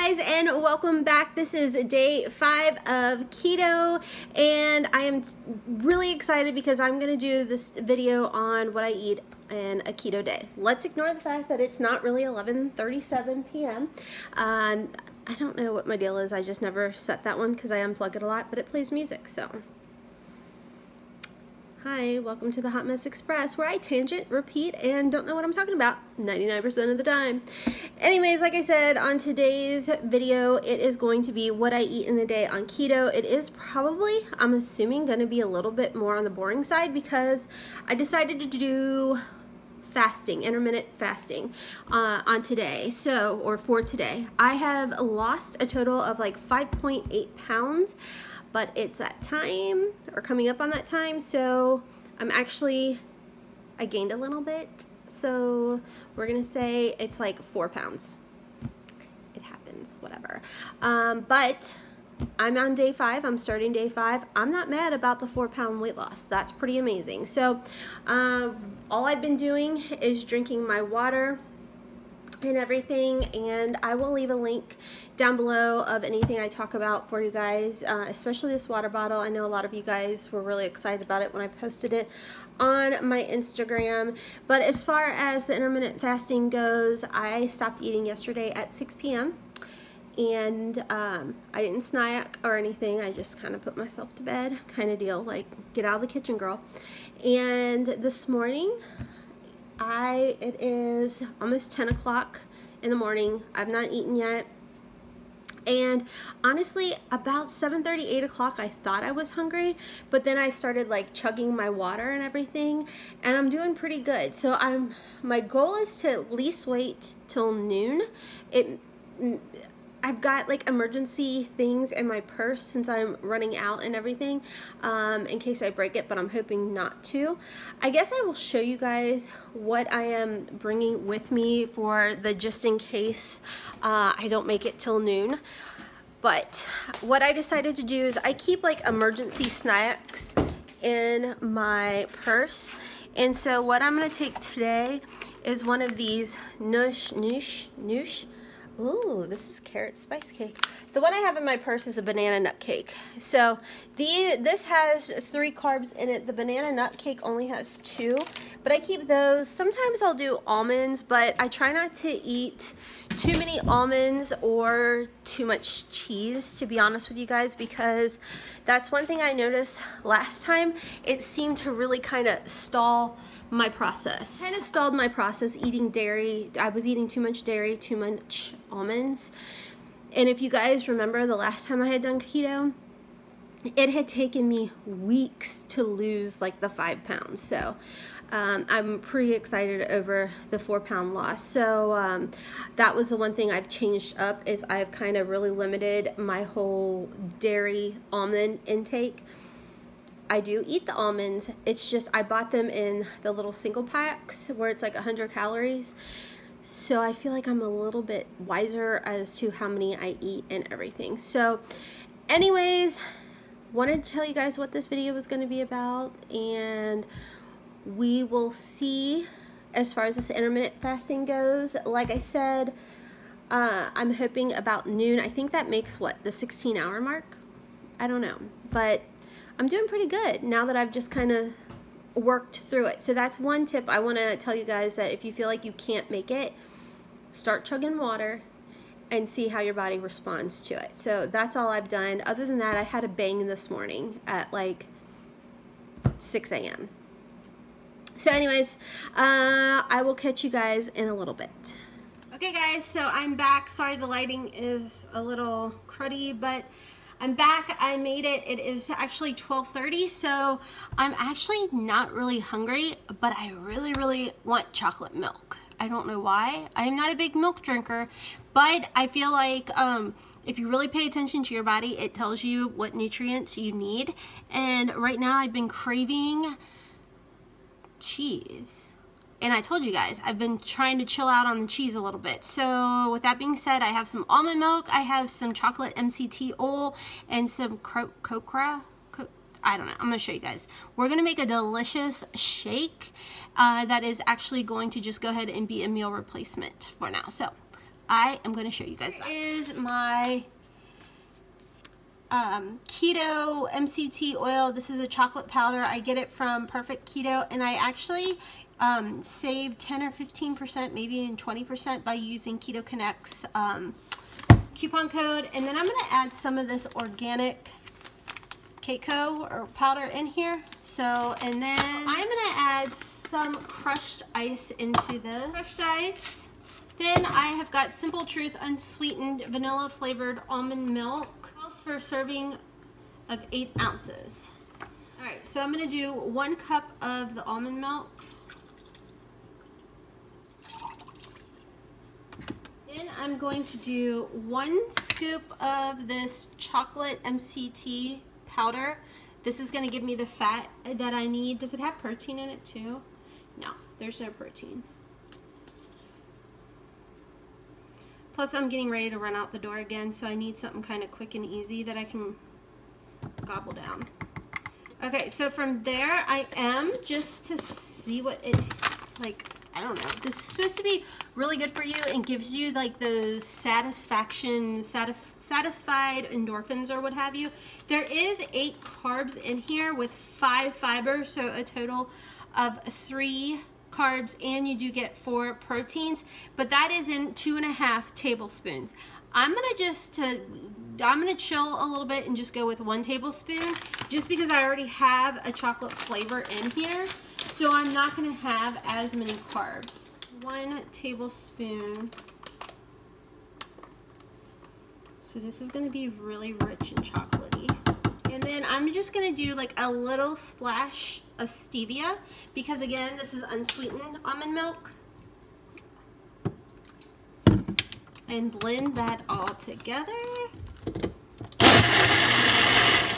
guys, and welcome back. This is day 5 of keto, and I am really excited because I'm going to do this video on what I eat in a keto day. Let's ignore the fact that it's not really 11:37 p.m. I don't know what my deal is. I just never set that one because I unplug it a lot, but it plays music, so. Hi, welcome to the Hot Mess Express, where I tangent, repeat, and don't know what I'm talking about 99% of the time. Anyways, like I said, on today's video, it is going to be what I eat in a day on keto. It is probably, I'm assuming, going to be a little bit more on the boring side because I decided to do fasting, intermittent fasting on today, or for today. I have lost a total of like 5.8 pounds. But it's that time, or coming up on that time, so I gained a little bit, so we're gonna say it's like 4 pounds. It happens, whatever. But I'm on day 5, I'm starting day 5. I'm not mad about the 4-pound weight loss. That's pretty amazing. So all I've been doing is drinking my water and everything, and I will leave a link down below of anything I talk about for you guys, especially this water bottle. I know a lot of you guys were really excited about it when I posted it on my Instagram. But as far as the intermittent fasting goes, I stopped eating yesterday at 6 p.m. and I didn't snack or anything. I just kind of put myself to bed kind of deal, like get out of the kitchen, girl. And this morning it is almost 10 o'clock in the morning. I've not eaten yet. And honestly, about 7:30, 8 o'clock, I thought I was hungry, but then I started like chugging my water and everything, and I'm doing pretty good. So my goal is to at least wait till noon. I've got like emergency things in my purse since I'm running out and everything, in case I break it, but I'm hoping not to. I guess I will show you guys what I am bringing with me for the just in case I don't make it till noon. But what I decided to do is I keep like emergency snacks in my purse. And so what I'm going to take today is one of these noosh. Ooh, this is carrot spice cake. The one I have in my purse is a banana nut cake. So this has 3 carbs in it. The banana nut cake only has 2, but I keep those. Sometimes I'll do almonds, but I try not to eat too many almonds or too much cheese, to be honest with you guys, because that's one thing I noticed last time. It seemed to really kind of stall my process. Kind of stalled my process eating dairy. I was eating too much dairy, too much almonds. And if you guys remember the last time I had done keto, it had taken me weeks to lose like the 5 pounds. So I'm pretty excited over the 4-pound loss. So that was the one thing I've changed up, is I've kind of really limited my whole dairy almond intake. I do eat the almonds. It's just I bought them in the little single packs where it's like 100 calories. So I feel like I'm a little bit wiser as to how many I eat and everything. So anyways, wanted to tell you guys what this video was going to be about, and we will see as far as this intermittent fasting goes. Like I said, I'm hoping about noon. I think that makes what, the 16-hour mark? I don't know, but I'm doing pretty good now that I've just kind of worked through it. So that's one tip I want to tell you guys, that if you feel like you can't make it, start chugging water and see how your body responds to it. So that's all I've done. Other than that, I had a bang this morning at like 6 a.m. So anyways, I will catch you guys in a little bit. Okay guys, so I'm back. Sorry the lighting is a little cruddy, but I'm back. I made it. It is actually 12:30, so I'm actually not really hungry, but I really want chocolate milk. I don't know why. I'm not a big milk drinker, but I feel like if you really pay attention to your body, it tells you what nutrients you need. And right now I've been craving cheese. And I told you guys, I've been trying to chill out on the cheese a little bit. So with that being said, I have some almond milk, I have some chocolate MCT oil, and some cocra. I don't know. I'm going to show you guys. We're going to make a delicious shake that is actually going to just go ahead and be a meal replacement for now. So I am going to show you guys that. This is my Keto MCT oil. This is a chocolate powder. I get it from Perfect Keto, and I actually save 10 or 15%, maybe even 20% by using Keto Connect's coupon code. And then I'm going to add some of this organic Keto or powder in here. So, and then I'm going to add some crushed ice into the crushed ice. Then I have got Simple Truth unsweetened vanilla flavored almond milk. Calls for a serving of 8 ounces. All right, so I'm going to do 1 cup of the almond milk. Then I'm going to do 1 scoop of this chocolate MCT powder. This is going to give me the fat that I need. Does it have protein in it too? No, there's no protein. Plus I'm getting ready to run out the door again, so I need something kind of quick and easy that I can gobble down. Okay, so from there I am, just to see what it, like, I don't know. This is supposed to be really good for you and gives you like those satisfied endorphins or what have you. There is 8 carbs in here with 5 fiber, so a total of 3 carbs, and you do get 4 proteins, but that is in 2.5 tablespoons. I'm gonna chill a little bit and just go with 1 tablespoon, just because I already have a chocolate flavor in here, so I'm not gonna have as many carbs. 1 tablespoon. So this is gonna be really rich and chocolatey. And then I'm just gonna do like a little splash of stevia, because again, this is unsweetened almond milk. And blend that all together.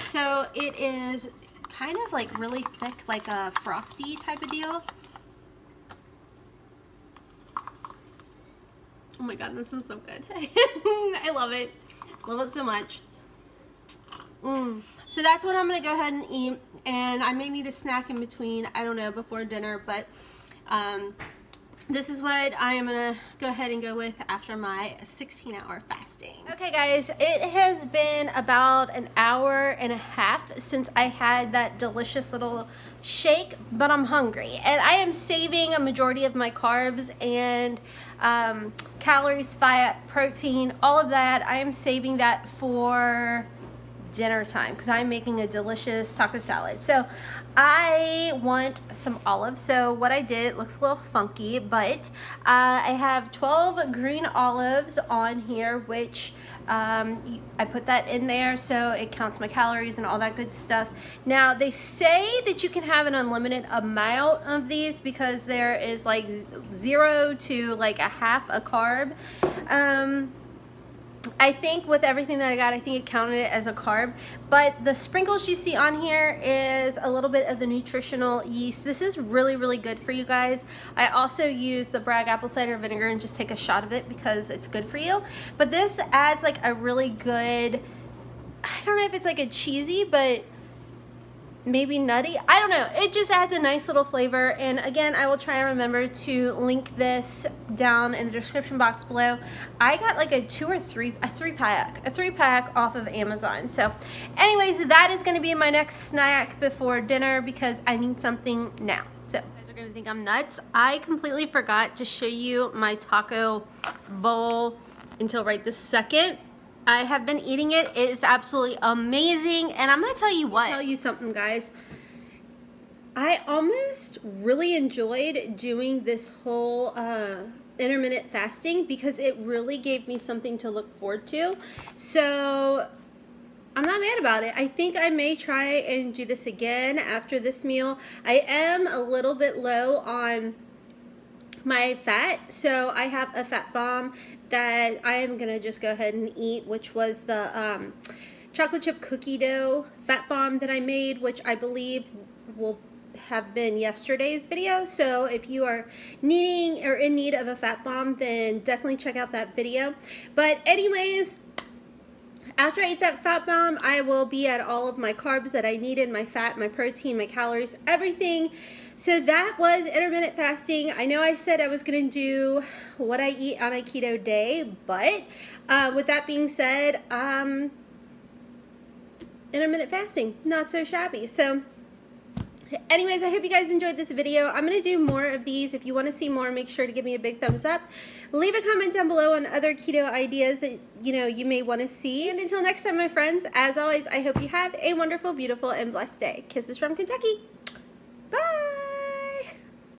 So it is kind of like really thick, like a frosty type of deal. Oh my god, this is so good. I love it. Love it so much. So that's what I'm going to go ahead and eat, and I may need a snack in between, I don't know, before dinner, but this is what I am going to go ahead and go with after my 16-hour fasting. Okay guys, it has been about an hour and a half since I had that delicious little shake, but I'm hungry, and I am saving a majority of my carbs and calories, fat, protein, all of that. I am saving that for dinner time because I'm making a delicious taco salad. So I want some olives. So what I did, it looks a little funky, but I have 12 green olives on here, which I put that in there so it counts my calories and all that good stuff. Now they say that you can have an unlimited amount of these because there is like 0 to like a half a carb. I think with everything that I got, I think it counted it as a carb, but the sprinkles you see on here is a little bit of the nutritional yeast. This is really, really good for you guys. I also use the Bragg apple cider vinegar and just take a shot of it because it's good for you. But this adds like a really good, I don't know if it's like a cheesy, but maybe nutty, I don't know, it just adds a nice little flavor. And again, I will try and remember to link this down in the description box below. I got like a 3 pack off of Amazon. So anyways, that is going to be my next snack before dinner because I need something now. So you guys are going to think I'm nuts. I completely forgot to show you my taco bowl until right this second. I have been eating it. It is absolutely amazing, and I'm gonna tell you what. Tell you something, guys. I almost really enjoyed doing this whole intermittent fasting because it really gave me something to look forward to. So I'm not mad about it. I think I may try and do this again after this meal. I am a little bit low on my fat, so I have a fat bomb that I am gonna just go ahead and eat, which was the chocolate chip cookie dough fat bomb that I made, which I believe will have been yesterday's video. So if you are needing or in need of a fat bomb, then definitely check out that video. But anyways, After I eat that fat bomb, I will be at all of my carbs that I needed, my fat, my protein, my calories, everything. So that was intermittent fasting. I know I said I was going to do what I eat on a keto day, but with that being said, intermittent fasting, not so shabby. So anyways, I hope you guys enjoyed this video. I'm going to do more of these. If you want to see more, make sure to give me a big thumbs up. Leave a comment down below on other keto ideas that you may want to see. And until next time, my friends, as always, I hope you have a wonderful, beautiful, and blessed day. Kisses from Kentucky.